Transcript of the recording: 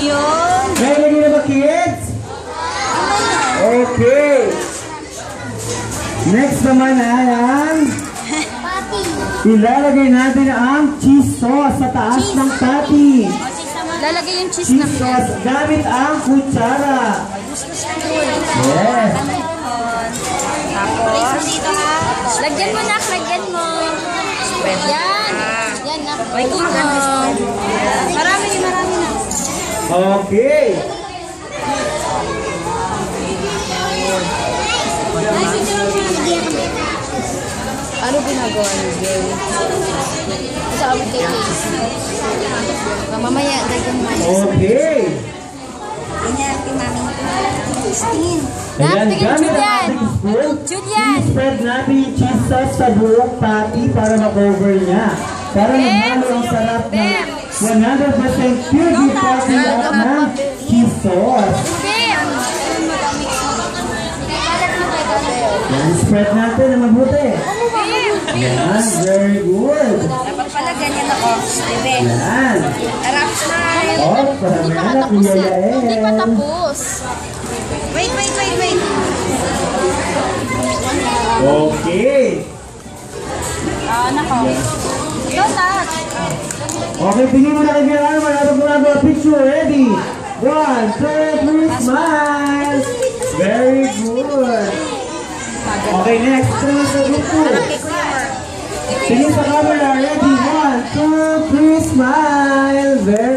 Yun. Nailagay na ba, kids? Okay. Next naman ay ang ilalagay natin ang cheese sauce sa taas ng patty. Lalagay yung cheese na Cheese sauce gamit ang kutsara. Yes. Tapos, lagyan mo na, lagyan mo. Yan. Yan na. Marami na. Okay. Ano ginagawa niyo, Jay? Kasama kay Case. Mamaya, dagyan mo. Okay. Ganyan, kay Mami. Christine. Ayan, gamit ang Julian. ating spoon, Julian. i-spread natin yung cheese sauce sa buong patty para ma-cover niya. Para mahalo ang sarap ng 100% pure beef patty at ng cheese sauce. Yan, spread natin na mabuti. Yan, very good. Dapat pala ganyan ako. Bebe. Yan. Harap smile. Oh, parang may anak ni Yayael. Hindi pa tapos. Wait. Okay. Nako. Ikaw, Tat. Okay, tingin mo na kay Yayael. Malapit mo na picture. Ready? 1, 2, 3, smile. Very good. Okay, next. Ito na sa grupo. Tingin sa camera. Ready? 1, 2, 3, smile. Very